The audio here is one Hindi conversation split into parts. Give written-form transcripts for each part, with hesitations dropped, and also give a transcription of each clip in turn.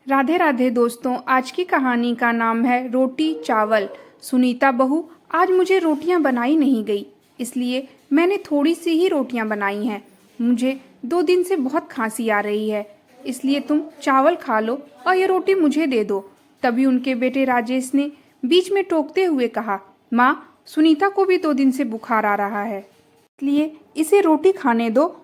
राधे राधे दोस्तों, आज की कहानी का नाम है रोटी चावल। सुनीता बहू, आज मुझे रोटियां बनाई नहीं गई, इसलिए मैंने थोड़ी सी ही रोटियां बनाई हैं। मुझे 2 दिन से बहुत खांसी आ रही है, इसलिए तुम चावल खा लो और ये रोटी मुझे दे दो। तभी उनके बेटे राजेश ने बीच में टोकते हुए कहा, माँ, सुनीता को भी 2 दिन से बुखार आ रहा है, इसलिए इसे रोटी खाने दो।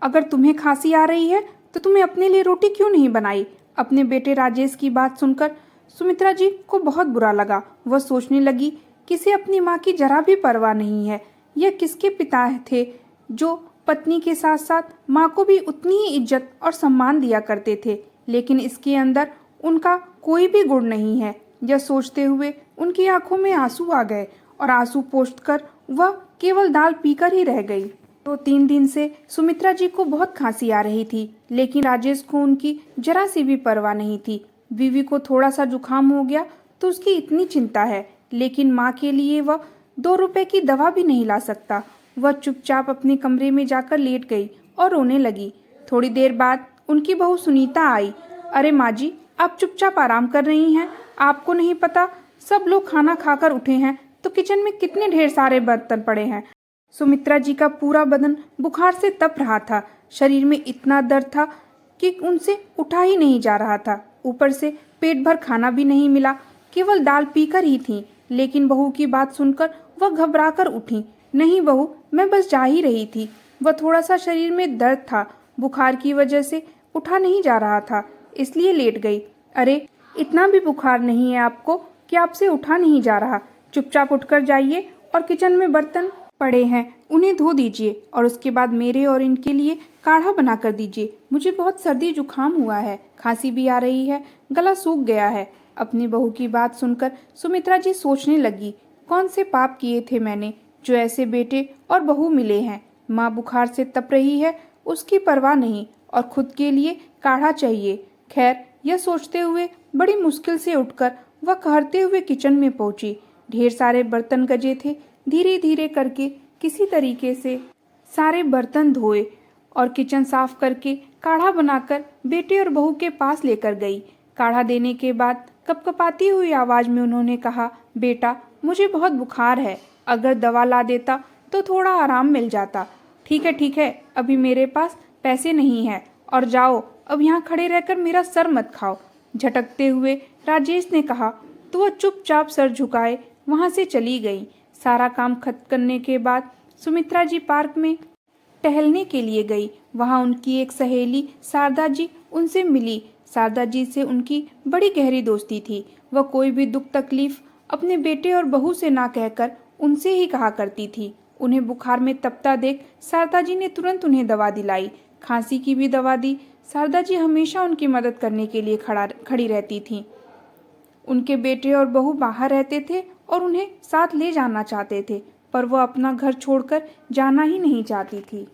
अगर तुम्हें खांसी आ रही है तो तुम्हें अपने लिए रोटी क्यों नहीं बनाई? अपने बेटे राजेश की बात सुनकर सुमित्रा जी को बहुत बुरा लगा। वह सोचने लगी कि इसे अपनी माँ की जरा भी परवाह नहीं है। यह किसके पिता थे जो पत्नी के साथ साथ माँ को भी उतनी ही इज्जत और सम्मान दिया करते थे, लेकिन इसके अंदर उनका कोई भी गुण नहीं है। यह सोचते हुए उनकी आंखों में आंसू आ गए और आंसू पोंछकर वह केवल दाल पीकर ही रह गई। 2-3 दिन से सुमित्रा जी को बहुत खांसी आ रही थी, लेकिन राजेश को उनकी जरा सी भी परवाह नहीं थी। बीवी को थोड़ा सा जुकाम हो गया तो उसकी इतनी चिंता है, लेकिन माँ के लिए वह 2 रुपए की दवा भी नहीं ला सकता। वह चुपचाप अपने कमरे में जाकर लेट गई और रोने लगी। थोड़ी देर बाद उनकी बहू सुनीता आई। अरे माँ जी, आप चुपचाप आराम कर रही हैं? आपको नहीं पता सब लोग खाना खाकर उठे हैं तो किचन में कितने ढेर सारे बर्तन पड़े हैं। सुमित्रा जी का पूरा बदन बुखार से तप रहा था। शरीर में इतना दर्द था कि उनसे उठा ही नहीं जा रहा था। ऊपर से पेट भर खाना भी नहीं मिला, केवल दाल पीकर ही थी। लेकिन बहू की बात सुनकर वह घबराकर उठी। नहीं बहू, मैं बस जा ही रही थी। वह थोड़ा सा शरीर में दर्द था, बुखार की वजह से उठा नहीं जा रहा था, इसलिए लेट गई। अरे, इतना भी बुखार नहीं है आपको कि आपसे उठा नहीं जा रहा? चुपचाप उठकर जाइए और किचन में बर्तन पड़े हैं, उन्हें धो दीजिए और उसके बाद मेरे और इनके लिए काढ़ा बना कर दीजिए। मुझे बहुत सर्दी जुकाम हुआ है, खांसी भी आ रही है, गला सूख गया है। अपनी बहू की बात सुनकर सुमित्रा जी सोचने लगी, कौन से पाप किए थे मैंने जो ऐसे बेटे और बहू मिले हैं। माँ बुखार से तप रही है, उसकी परवाह नहीं, और खुद के लिए काढ़ा चाहिए। खैर, यह सोचते हुए बड़ी मुश्किल से उठकर वह कहरते हुए किचन में पहुंची। ढेर सारे बर्तन गजे थे। धीरे धीरे करके किसी तरीके से सारे बर्तन धोए और किचन साफ करके काढ़ा बनाकर बेटे और बहू के पास लेकर गई। काढ़ा देने के बाद कपकपाती हुई आवाज में उन्होंने कहा, बेटा, मुझे बहुत बुखार है, अगर दवा ला देता तो थोड़ा आराम मिल जाता। ठीक है, अभी मेरे पास पैसे नहीं है, और जाओ, अब यहाँ खड़े रहकर मेरा सर मत खाओ। झटकते हुए राजेश ने कहा तो वह चुपचाप सर झुकाए वहां से चली गई। सारा काम खत्म करने के बाद सुमित्रा जी पार्क में टहलने के लिए गई। वहां उनकी एक सहेली शारदा जी उनसे मिली। शारदा जी से उनकी बड़ी गहरी दोस्ती थी। वह कोई भी दुख तकलीफ अपने बेटे और बहू से ना कहकर उनसे ही कहा करती थी। उन्हें बुखार में तपता देख शारदा जी ने तुरंत उन्हें दवा दिलाई, खांसी की भी दवा दी। शारदा जी हमेशा उनकी मदद करने के लिए खड़ी रहती थी। उनके बेटे और बहू बाहर रहते थे और उन्हें साथ ले जाना चाहते थे, पर वह अपना घर छोड़कर जाना ही नहीं चाहती थी।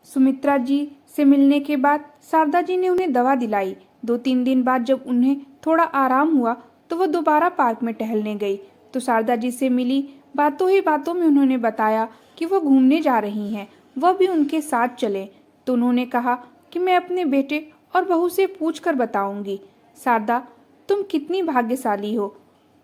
सुमित्रा जी से मिलने के बाद शारदा जी ने उन्हें दवा दिलाई। 2-3 दिन बाद जब उन्हें थोड़ा आराम हुआ तो वह दोबारा पार्क में टहलने गई तो शारदा जी से मिली। बातों ही बातों में उन्होंने बताया कि वह घूमने जा रही हैं, वह भी उनके साथ चले। तो उन्होंने कहा कि मैं अपने बेटे और बहू से पूछ कर बताऊंगी। शारदा, तुम कितनी भाग्यशाली हो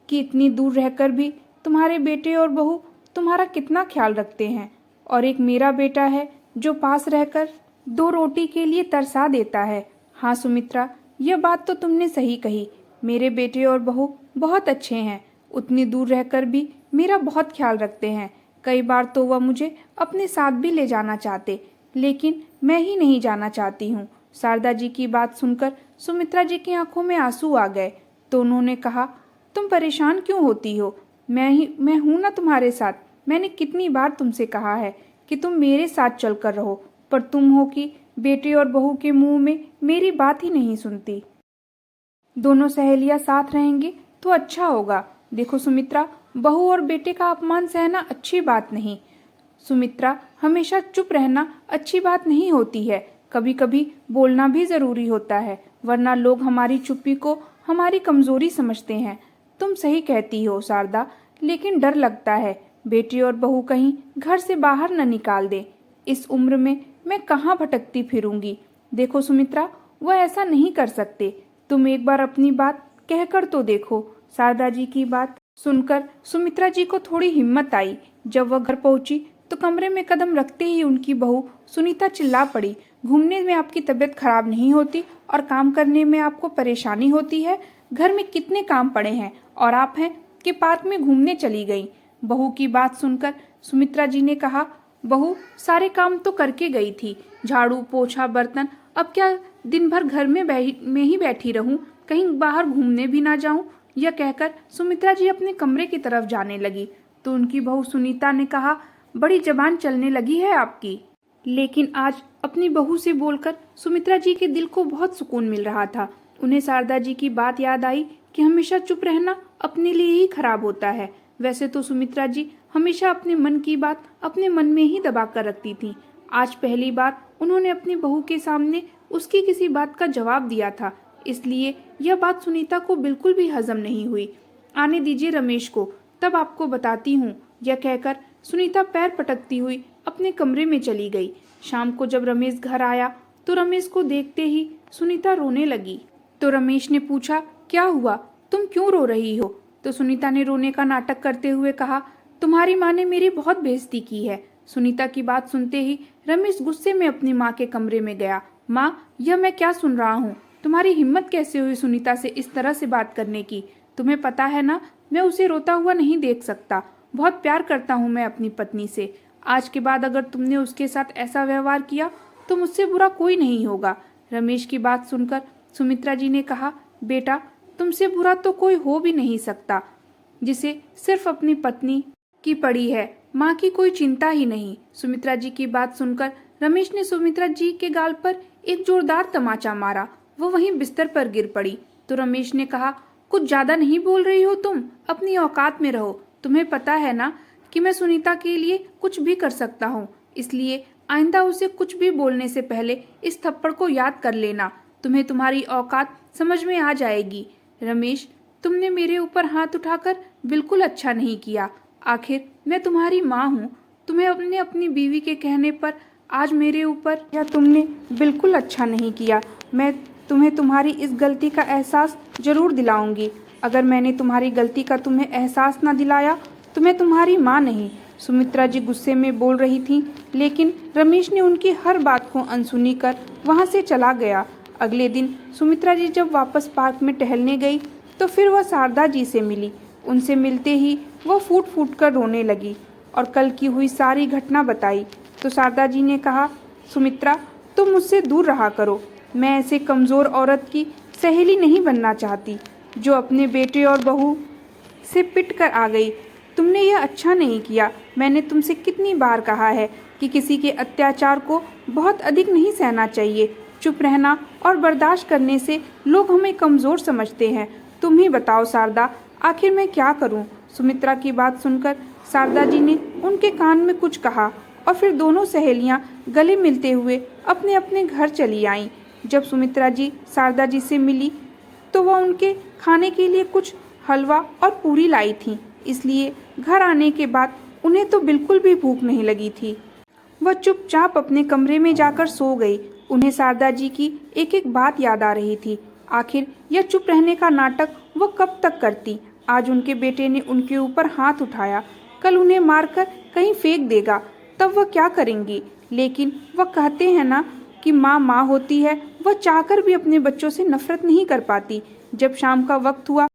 कि इतनी दूर रहकर भी तुम्हारे बेटे और बहू तुम्हारा कितना ख्याल रखते हैं, और एक मेरा बेटा है जो पास रहकर 2 रोटी के लिए तरसा देता है। हाँ सुमित्रा, यह बात तो तुमने सही कही। मेरे बेटे और बहू बहुत अच्छे हैं, उतनी दूर रहकर भी मेरा बहुत ख्याल रखते हैं। कई बार तो वह मुझे अपने साथ भी ले जाना चाहते, लेकिन मैं ही नहीं जाना चाहती हूँ। शारदा जी की बात सुनकर सुमित्रा जी की आंखों में आंसू आ गए तो उन्होंने कहा, तुम परेशान क्यों होती हो? मैं हूं ना तुम्हारे साथ। मैंने कितनी बार तुमसे कहा है कि तुम मेरे साथ चलकर रहो, पर तुम हो कि बेटे और बहू के मुंह में मेरी बात ही नहीं सुनती। दोनों सहेलियां साथ रहेंगी तो अच्छा होगा। देखो सुमित्रा, बहू और बेटे का अपमान सहना अच्छी बात नहीं। सुमित्रा, हमेशा चुप रहना अच्छी बात नहीं होती है, कभी कभी बोलना भी जरूरी होता है, वरना लोग हमारी चुप्पी को हमारी कमजोरी समझते हैं। तुम सही कहती हो शारदा, लेकिन डर लगता है बेटी और बहू कहीं घर से बाहर न निकाल दे। इस उम्र में मैं कहाँ भटकती फिरूंगी। देखो सुमित्रा, वह ऐसा नहीं कर सकते। तुम एक बार अपनी बात कहकर तो देखो। शारदा जी की बात सुनकर सुमित्रा जी को थोड़ी हिम्मत आई। जब वह घर पहुंची तो कमरे में कदम रखते ही उनकी बहू सुनीता चिल्ला पड़ी, घूमने में आपकी तबीयत खराब नहीं होती और काम करने में आपको परेशानी होती है? घर में कितने काम पड़े हैं और आप हैं कि पार्क में घूमने चली गई। बहू की बात सुनकर सुमित्रा जी ने कहा, बहू सारे काम तो करके गई थी, झाड़ू पोछा बर्तन, अब क्या दिन भर घर में ही बैठी रहूं, कहीं बाहर घूमने भी ना जाऊं? यह कहकर सुमित्रा जी अपने कमरे की तरफ जाने लगी तो उनकी बहू सुनीता ने कहा, बड़ी जबान चलने लगी है आपकी। लेकिन आज अपनी बहू से बोलकर सुमित्रा जी के दिल को बहुत सुकून मिल रहा था। उन्हें शारदा जी की बात याद आई कि हमेशा चुप रहना अपने लिए ही खराब होता है। वैसे तो सुमित्रा जी हमेशा अपने मन की बात अपने मन में ही दबा कर रखती थी। आज पहली बार उन्होंने अपनी बहू के सामने उसकी किसी बात का जवाब दिया था, इसलिए यह बात सुनीता को बिल्कुल भी हजम नहीं हुई। आने दीजिए रमेश को, तब आपको बताती हूँ। यह कहकर सुनीता पैर पटकती हुई अपने कमरे में चली गई। शाम को जब रमेश घर आया तो रमेश को देखते ही सुनीता रोने लगी। तो रमेश ने पूछा, क्या हुआ, तुम क्यों रो रही हो? तो सुनीता ने रोने का नाटक करते हुए कहा, तुम्हारी माँ ने मेरी बहुत बेइज्जती की है। सुनीता की बात सुनते ही रमेश गुस्से में अपनी माँ के कमरे में गया। माँ, यह मैं क्या सुन रहा हूँ? तुम्हारी हिम्मत कैसे हुई सुनीता से इस तरह से बात करने की? तुम्हें पता है ना, मैं उसे रोता हुआ नहीं देख सकता। बहुत प्यार करता हूँ मैं अपनी पत्नी से। आज के बाद अगर तुमने उसके साथ ऐसा व्यवहार किया तो मुझसे बुरा कोई नहीं होगा। रमेश की बात सुनकर सुमित्रा जी ने कहा, बेटा तुमसे बुरा तो कोई हो भी नहीं सकता, जिसे सिर्फ अपनी पत्नी की पड़ी है, माँ की कोई चिंता ही नहीं। सुमित्रा जी की बात सुनकर रमेश ने सुमित्रा जी के गाल पर एक जोरदार तमाचा मारा। वो वहीं बिस्तर पर गिर पड़ी। तो रमेश ने कहा, कुछ ज्यादा नहीं बोल रही हो तुम? अपनी औकात में रहो। तुम्हें पता है ना कि मैं सुनीता के लिए कुछ भी कर सकता हूँ, इसलिए आइंदा उसे कुछ भी बोलने से पहले इस थप्पड़ को याद कर लेना। तुम्हें तुम्हारी औकात समझ में आ जाएगी। रमेश, तुमने मेरे ऊपर हाथ उठाकर बिल्कुल अच्छा नहीं किया। आखिर मैं तुम्हारी माँ हूँ। तुम्हें अपनी बीवी के कहने पर आज मेरे ऊपर या तुमने बिल्कुल अच्छा नहीं किया। मैं तुम्हें तुम्हारी इस गलती का एहसास जरूर दिलाऊंगी। अगर मैंने तुम्हारी गलती का तुम्हें एहसास न दिलाया तो मैं तुम्हारी माँ नहीं। सुमित्रा जी गुस्से में बोल रही थीं, लेकिन रमेश ने उनकी हर बात को अनसुनी कर वहाँ से चला गया। अगले दिन सुमित्रा जी जब वापस पार्क में टहलने गई तो फिर वह शारदा जी से मिली। उनसे मिलते ही वह फूट फूट कर रोने लगी और कल की हुई सारी घटना बताई। तो शारदा जी ने कहा, सुमित्रा तुम मुझसे दूर रहा करो। मैं ऐसे कमज़ोर औरत की सहेली नहीं बनना चाहती जो अपने बेटे और बहू से पिट कर आ गई। तुमने यह अच्छा नहीं किया। मैंने तुमसे कितनी बार कहा है कि किसी के अत्याचार को बहुत अधिक नहीं सहना चाहिए। चुप रहना और बर्दाश्त करने से लोग हमें कमज़ोर समझते हैं। तुम ही बताओ शारदा, आखिर मैं क्या करूं? सुमित्रा की बात सुनकर शारदा जी ने उनके कान में कुछ कहा और फिर दोनों सहेलियां गले मिलते हुए अपने अपने घर चली आईं। जब सुमित्रा जी शारदा जी से मिली तो वह उनके खाने के लिए कुछ हलवा और पूरी लाई थी, इसलिए घर आने के बाद उन्हें तो बिल्कुल भी भूख नहीं लगी थी। वह चुपचाप अपने कमरे में जाकर सो गई। उन्हें शारदा जी की एक एक बात याद आ रही थी। आखिर यह चुप रहने का नाटक वह कब तक करती? आज उनके बेटे ने उनके ऊपर हाथ उठाया, कल उन्हें मारकर कहीं फेंक देगा, तब वह क्या करेंगी? लेकिन वह कहते हैं ना कि माँ माँ होती है, वह चाहकर भी अपने बच्चों से नफरत नहीं कर पाती। जब शाम का वक्त हुआ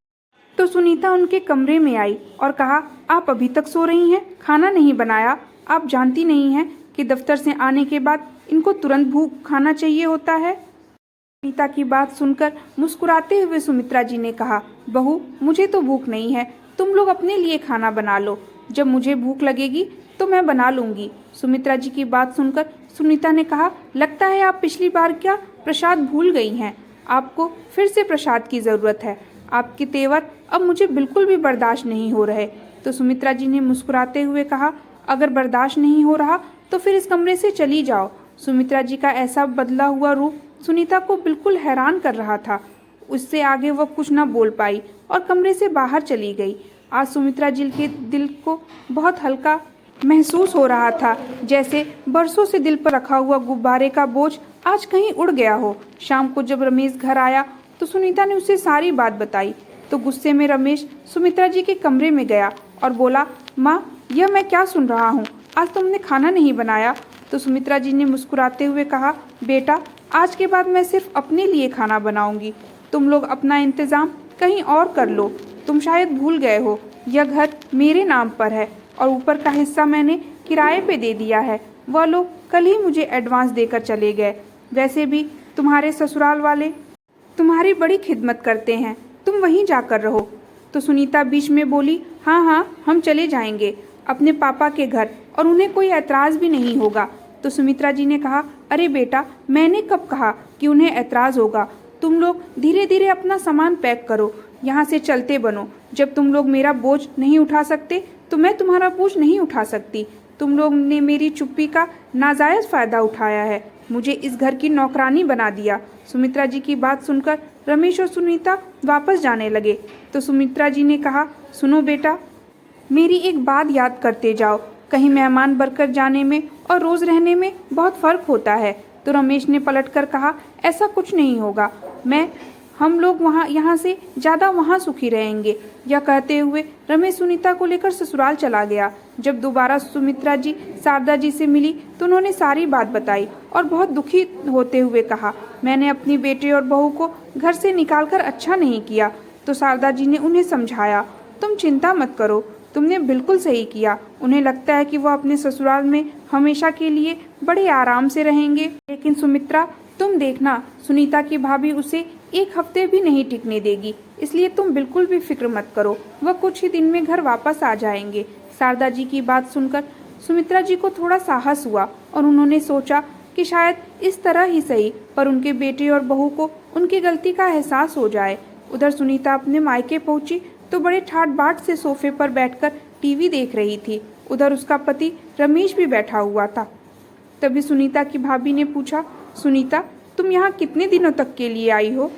तो सुनीता उनके कमरे में आई और कहा, आप अभी तक सो रही हैं, खाना नहीं बनाया? आप जानती नहीं हैं कि दफ्तर से आने के बाद इनको तुरंत भूख खाना चाहिए होता है? सुनीता की बात सुनकर मुस्कुराते हुए सुमित्रा जी ने कहा, बहू मुझे तो भूख नहीं है, तुम लोग अपने लिए खाना बना लो, जब मुझे भूख लगेगी तो मैं बना लूंगी। सुमित्रा जी की बात सुनकर सुनीता ने कहा, लगता है आप पिछली बार क्या प्रसाद भूल गई हैं। आपको फिर से प्रसाद की ज़रूरत है। आपके तेवर अब मुझे बिल्कुल भी बर्दाश्त नहीं हो रहे। तो सुमित्रा जी ने मुस्कुराते हुए कहा, अगर बर्दाश्त नहीं हो रहा तो फिर इस कमरे से चली जाओ। सुमित्रा जी का ऐसा बदला हुआ रूप सुनीता को बिल्कुल हैरान कर रहा था। उससे आगे वह कुछ न बोल पाई और कमरे से बाहर चली गई। आज सुमित्रा जी के दिल को बहुत हल्का महसूस हो रहा था, जैसे बरसों से दिल पर रखा हुआ गुब्बारे का बोझ आज कहीं उड़ गया हो। शाम को जब रमेश घर आया तो सुनीता ने उसे सारी बात बताई। तो गुस्से में रमेश सुमित्रा जी के कमरे में गया और बोला, माँ, यह मैं क्या सुन रहा हूँ? आज तुमने खाना नहीं बनाया? तो सुमित्रा जी ने मुस्कुराते हुए कहा, बेटा, आज के बाद मैं सिर्फ अपने लिए खाना बनाऊंगी। तुम लोग अपना इंतज़ाम कहीं और कर लो। तुम शायद भूल गए हो, यह घर मेरे नाम पर है और ऊपर का हिस्सा मैंने किराए पे दे दिया है। वह लोग कल ही मुझे एडवांस देकर चले गए। वैसे भी तुम्हारे ससुराल वाले तुम्हारी बड़ी खिदमत करते हैं, तुम वहीं जाकर रहो। तो सुनीता बीच में बोली, हाँ हाँ, हम चले जाएंगे अपने पापा के घर और उन्हें कोई ऐतराज़ भी नहीं होगा। तो सुमित्रा जी ने कहा, अरे बेटा, मैंने कब कहा कि उन्हें ऐतराज़ होगा? तुम लोग धीरे धीरे अपना सामान पैक करो, यहाँ से चलते बनो। जब तुम लोग मेरा बोझ नहीं उठा सकते तो मैं तुम्हारा बोझ नहीं उठा सकती। तुम लोग ने मेरी चुप्पी का नाजायज़ फ़ायदा उठाया है, मुझे इस घर की नौकरानी बना दिया। सुमित्रा जी की बात सुनकर रमेश और सुनीता वापस जाने लगे। तो सुमित्रा जी ने कहा, सुनो बेटा, मेरी एक बात याद करते जाओ, कहीं मेहमान बनकर जाने में और रोज़ रहने में बहुत फ़र्क होता है। तो रमेश ने पलटकर कहा, ऐसा कुछ नहीं होगा, हम लोग यहाँ से ज़्यादा वहाँ सुखी रहेंगे। यह कहते हुए रमेश सुनीता को लेकर ससुराल चला गया। जब दोबारा सुमित्रा जी शारदा जी से मिली तो उन्होंने सारी बात बताई और बहुत दुखी होते हुए कहा, मैंने अपनी बेटे और बहू को घर से निकालकर अच्छा नहीं किया। तो शारदा जी ने उन्हें समझाया, तुम चिंता मत करो, तुमने बिल्कुल सही किया। उन्हें लगता है कि वह अपने ससुराल में हमेशा के लिए बड़े आराम से रहेंगे। लेकिन सुमित्रा, तुम देखना, सुनीता की भाभी उसे एक हफ्ते भी नहीं टिकने देगी, इसलिए तुम बिल्कुल भी फिक्र मत करो, वह कुछ ही दिन में घर वापस आ जाएंगे। शारदा जी की बात सुनकर सुमित्रा जी को थोड़ा साहस हुआ और उन्होंने सोचा कि शायद इस तरह ही सही, पर उनके बेटे और बहू को उनकी गलती का एहसास हो जाए। उधर सुनीता अपने मायके पहुंची तो बड़े ठाट बाट से सोफे पर बैठकर टीवी देख रही थी। उधर उसका पति रमेश भी बैठा हुआ था। तभी सुनीता की भाभी ने पूछा, सुनीता, तुम यहाँ कितने दिनों तक के लिए आई हो?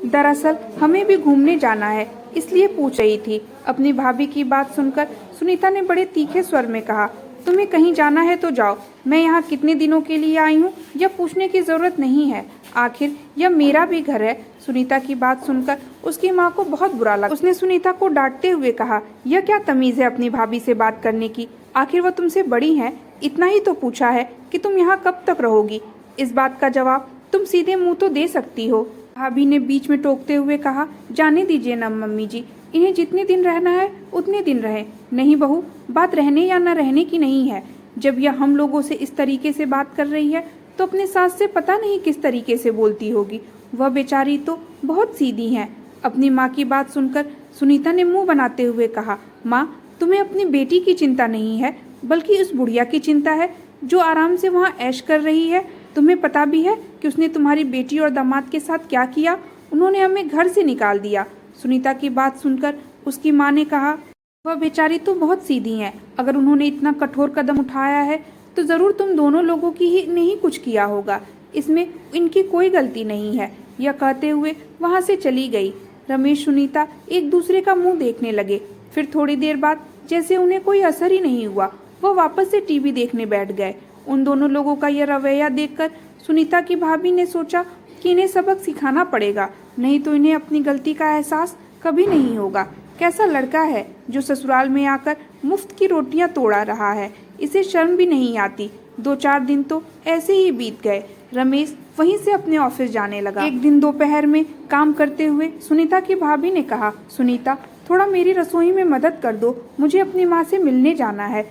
दरअसल हमें भी घूमने जाना है, इसलिए पूछ रही थी। अपनी भाभी की बात सुनकर सुनीता ने बड़े तीखे स्वर में कहा, तुम्हें कहीं जाना है तो जाओ, मैं यहाँ कितने दिनों के लिए आई हूँ यह पूछने की जरूरत नहीं है, आखिर यह मेरा भी घर है। सुनीता की बात सुनकर उसकी माँ को बहुत बुरा लगा। उसने सुनीता को डांटते हुए कहा, यह क्या तमीज़ है अपनी भाभी से बात करने की? आखिर वह तुमसे बड़ी है, इतना ही तो पूछा है कि तुम यहाँ कब तक रहोगी। इस बात का जवाब तुम सीधे मुंह तो दे सकती हो। भाभी ने बीच में टोकते हुए कहा, जाने दीजिए ना मम्मी जी, इन्हें जितने दिन रहना है उतने दिन रहे। नहीं बहू, बात रहने या न रहने की नहीं है। जब यह हम लोगों से इस तरीके से बात कर रही है तो अपने सास से पता नहीं किस तरीके से बोलती होगी। वह बेचारी तो बहुत सीधी है। अपनी माँ की बात सुनकर सुनीता ने मुंह बनाते हुए कहा, माँ, तुम्हें अपनी बेटी की चिंता नहीं है बल्कि उस बुढ़िया की चिंता है जो आराम से वहाँ ऐश कर रही है। तुम्हें पता भी है कि उसने तुम्हारी बेटी और दामाद के साथ क्या किया? उन्होंने हमें घर से निकाल दिया। सुनीता की बात सुनकर उसकी माँ ने कहा, वह बेचारी तो बहुत सीधी हैं, अगर उन्होंने इतना कठोर कदम उठाया है तो ज़रूर तुम दोनों लोगों की ही नहीं कुछ किया होगा, इसमें इनकी कोई गलती नहीं है। यह कहते हुए वहाँ से चली गई। रमेश सुनीता एक दूसरे का मुंह देखने लगे। फिर थोड़ी देर बाद जैसे उन्हें कोई असर ही नहीं हुआ, वह वापस से टीवी देखने बैठ गए। उन दोनों लोगों का यह रवैया देखकर सुनीता की भाभी ने सोचा कि इन्हें सबक सिखाना पड़ेगा, नहीं तो इन्हें अपनी गलती का एहसास कभी नहीं होगा। कैसा लड़का है जो ससुराल में आकर मुफ्त की रोटियां तोड़ा रहा है, इसे शर्म भी नहीं आती। 2-4 दिन तो ऐसे ही बीत गए। रमेश वहीं से अपने ऑफिस जाने लगा। एक दिन दोपहर में काम करते हुए सुनीता की भाभी ने कहा, सुनीता, थोड़ा मेरी रसोई में मदद कर दो, मुझे अपनी माँ से मिलने जाना है,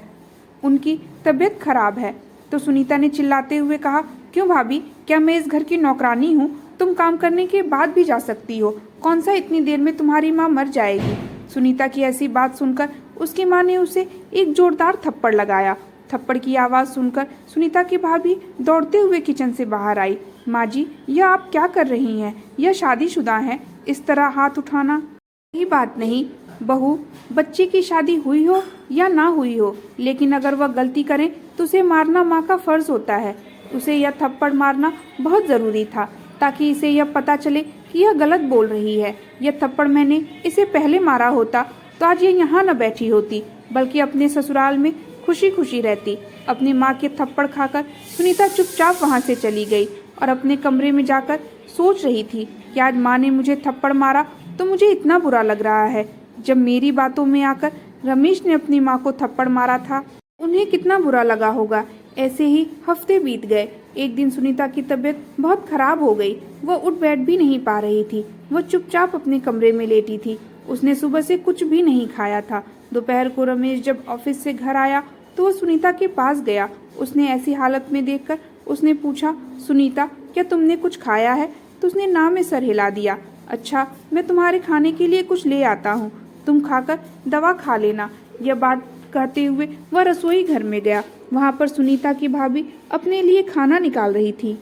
उनकी तबीयत खराब है। तो सुनीता ने चिल्लाते हुए कहा, क्यों भाभी, क्या मैं इस घर की नौकरानी हूँ? तुम काम करने के बाद भी जा सकती हो, कौन सा इतनी देर में तुम्हारी माँ मर जाएगी? सुनीता की ऐसी बात सुनकर उसकी माँ ने उसे एक जोरदार थप्पड़ लगाया। थप्पड़ की आवाज़ सुनकर सुनीता की भाभी दौड़ते हुए किचन से बाहर आई। माँ जी, यह आप क्या कर रही हैं? यह शादीशुदा हैं, इस तरह हाथ उठाना सही बात नहीं। बहू, बच्चे की शादी हुई हो या ना हुई हो, लेकिन अगर वह गलती करे तो उसे मारना माँ का फर्ज होता है। उसे यह थप्पड़ मारना बहुत ज़रूरी था ताकि इसे यह पता चले कि यह गलत बोल रही है। यह थप्पड़ मैंने इसे पहले मारा होता तो आज यह यहाँ न बैठी होती, बल्कि अपने ससुराल में खुशी खुशी रहती। अपनी माँ के थप्पड़ खाकर सुनीता चुपचाप वहाँ से चली गई और अपने कमरे में जाकर सोच रही थी कि आज माँ ने मुझे थप्पड़ मारा तो मुझे इतना बुरा लग रहा है। जब मेरी बातों में आकर रमेश ने अपनी माँ को थप्पड़ मारा था, उन्हें कितना बुरा लगा होगा। ऐसे ही हफ्ते बीत गए। एक दिन सुनीता की तबीयत बहुत खराब हो गई। वह उठ बैठ भी नहीं पा रही थी। वह चुपचाप अपने कमरे में लेटी थी। उसने सुबह से कुछ भी नहीं खाया था। दोपहर को रमेश जब ऑफिस से घर आया तो वह सुनीता के पास गया। उसने ऐसी हालत में देखकर उसने पूछा, सुनीता, क्या तुमने कुछ खाया है? तो उसने ना में सर हिला दिया। अच्छा, मैं तुम्हारे खाने के लिए कुछ ले आता हूँ, तुम खाकर दवा खा लेना। यह बात कहते हुए वह रसोई घर में गया। वहाँ पर सुनीता की भाभी अपने लिए खाना निकाल रही थी।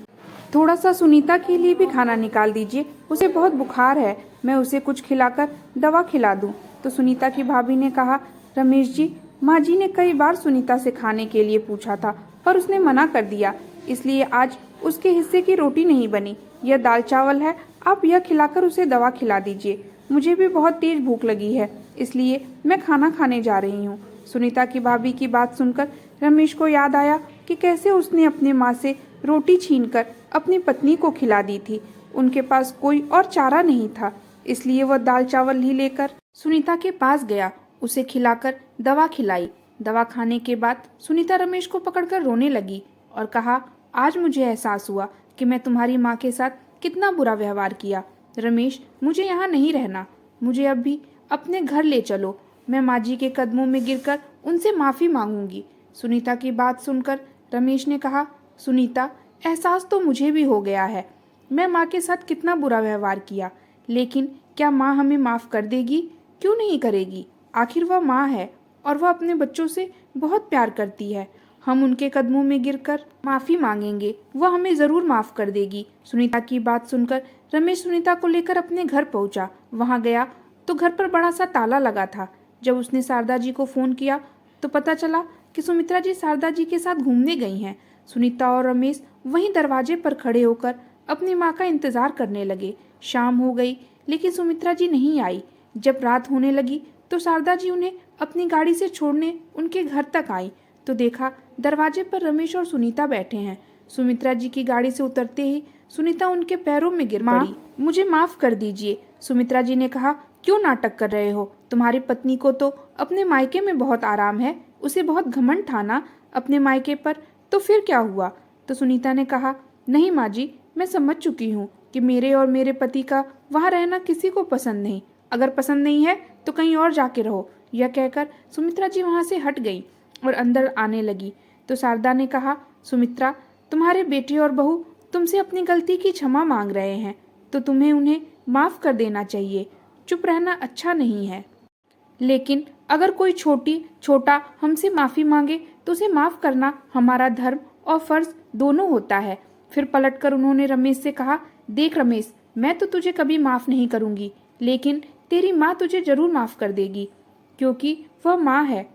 थोड़ा सा सुनीता के लिए भी खाना निकाल दीजिए, उसे बहुत बुखार है, मैं उसे कुछ खिलाकर दवा खिला दूं। तो सुनीता की भाभी ने कहा, रमेश जी, माँ जी ने कई बार सुनीता से खाने के लिए पूछा था पर उसने मना कर दिया, इसलिए आज उसके हिस्से की रोटी नहीं बनी। यह दाल चावल है, आप यह खिलाकर उसे दवा खिला दीजिए। मुझे भी बहुत तेज भूख लगी है, इसलिए मैं खाना खाने जा रही हूँ। सुनीता की भाभी की बात सुनकर रमेश को याद आया कि कैसे उसने अपने माँ से रोटी छीनकर अपनी पत्नी को खिला दी थी। उनके पास कोई और चारा नहीं था, इसलिए वह दाल चावल ही लेकर सुनीता के पास गया, उसे खिलाकर दवा खिलाई। दवा खाने के बाद सुनीता रमेश को पकड़कर रोने लगी और कहा, आज मुझे एहसास हुआ कि मैं तुम्हारी माँ के साथ कितना बुरा व्यवहार किया। रमेश, मुझे यहाँ नहीं रहना, मुझे अब भी अपने घर ले चलो। मैं माँ जी के कदमों में गिरकर उनसे माफ़ी मांगूंगी। सुनीता की बात सुनकर रमेश ने कहा, सुनीता, एहसास तो मुझे भी हो गया है, मैं माँ के साथ कितना बुरा व्यवहार किया, लेकिन क्या माँ हमें माफ़ कर देगी? क्यों नहीं करेगी? आखिर वह माँ है और वह अपने बच्चों से बहुत प्यार करती है। हम उनके कदमों में गिरकर माफ़ी मांगेंगे, वह हमें ज़रूर माफ़ कर देगी। सुनीता की बात सुनकर रमेश सुनीता को लेकर अपने घर पहुंचा। वहां गया तो घर पर बड़ा सा ताला लगा था। जब उसने शारदा जी को फ़ोन किया तो पता चला कि सुमित्रा जी शारदा जी के साथ घूमने गई हैं। सुनीता और रमेश वहीं दरवाजे पर खड़े होकर अपनी माँ का इंतजार करने लगे। शाम हो गई लेकिन सुमित्रा जी नहीं आई। जब रात होने लगी तो शारदा जी उन्हें अपनी गाड़ी से छोड़ने उनके घर तक आई तो देखा दरवाजे पर रमेश और सुनीता बैठे हैं। सुमित्रा जी की गाड़ी से उतरते ही सुनीता उनके पैरों में गिर पड़ी। मुझे माफ कर दीजिए, सुमित्रा जी ने कहा, क्यों नाटक कर रहे हो? तुम्हारी पत्नी को तो अपने मायके में बहुत आराम है, उसे बहुत घमंड था ना अपने मायके पर, तो फिर क्या हुआ? तो सुनीता ने कहा, नहीं माँ जी, मैं समझ चुकी हूँ कि मेरे और मेरे पति का वहाँ रहना किसी को पसंद नहीं। अगर पसंद नहीं है तो कहीं और जाके रहो। यह कहकर सुमित्रा जी वहाँ से हट गई और अंदर आने लगी तो शारदा ने कहा, सुमित्रा, तुम्हारे बेटे और बहू तुमसे अपनी गलती की क्षमा मांग रहे हैं तो तुम्हें उन्हें माफ़ कर देना चाहिए। चुप रहना अच्छा नहीं है, लेकिन अगर कोई छोटा हमसे माफ़ी मांगे तो उसे माफ़ करना हमारा धर्म और फर्ज दोनों होता है। फिर पलटकर उन्होंने रमेश से कहा, देख रमेश, मैं तो तुझे कभी माफ़ नहीं करूँगी, लेकिन तेरी माँ तुझे ज़रूर माफ़ कर देगी, क्योंकि वह माँ है।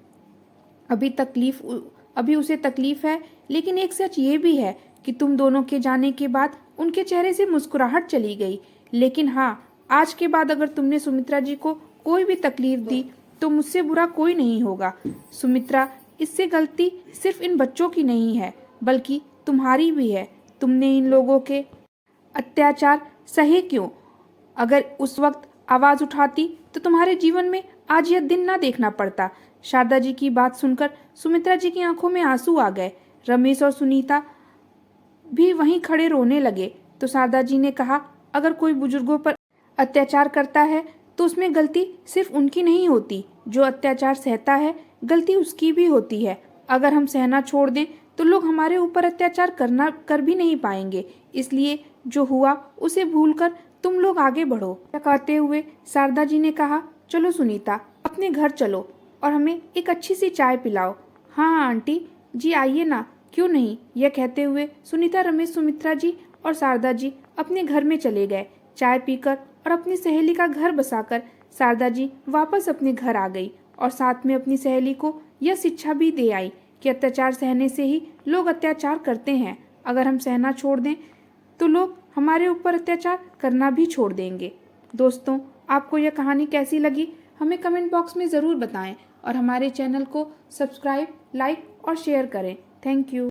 अभी उसे तकलीफ है, लेकिन एक सच ये भी है कि तुम दोनों के जाने के बाद उनके चेहरे से मुस्कुराहट चली गई। लेकिन हाँ, आज के बाद अगर तुमने सुमित्रा जी को कोई भी तकलीफ दी तो मुझसे बुरा कोई नहीं होगा। सुमित्रा, इससे गलती सिर्फ इन बच्चों की नहीं है, बल्कि तुम्हारी भी है। तुमने इन लोगों के अत्याचार सहे क्यों? अगर उस वक्त आवाज़ उठाती तो तुम्हारे जीवन में आज यह दिन ना देखना पड़ता। शारदा जी की बात सुनकर सुमित्रा जी की आंखों में आंसू आ गए। रमेश और सुनीता भी वहीं खड़े रोने लगे तो शारदा जी ने कहा, अगर कोई बुजुर्गों पर अत्याचार करता है तो उसमें गलती सिर्फ उनकी नहीं होती, जो अत्याचार सहता है गलती उसकी भी होती है। अगर हम सहना छोड़ दें तो लोग हमारे ऊपर अत्याचार कर भी नहीं पाएंगे। इसलिए जो हुआ उसे भूलकर तुम लोग आगे बढ़ो। कहते हुए शारदा जी ने कहा, चलो सुनीता, अपने घर चलो और हमें एक अच्छी सी चाय पिलाओ। हाँ आंटी जी, आइए ना, क्यों नहीं। यह कहते हुए सुनीता, रमेश, सुमित्रा जी और शारदा जी अपने घर में चले गए। चाय पीकर और अपनी सहेली का घर बसाकर शारदा जी वापस अपने घर आ गई और साथ में अपनी सहेली को यह शिक्षा भी दे आई कि अत्याचार सहने से ही लोग अत्याचार करते हैं। अगर हम सहना छोड़ दें तो लोग हमारे ऊपर अत्याचार करना भी छोड़ देंगे। दोस्तों, आपको यह कहानी कैसी लगी हमें कमेंट बॉक्स में ज़रूर बताएं और हमारे चैनल को सब्सक्राइब, लाइक और शेयर करें। Thank you.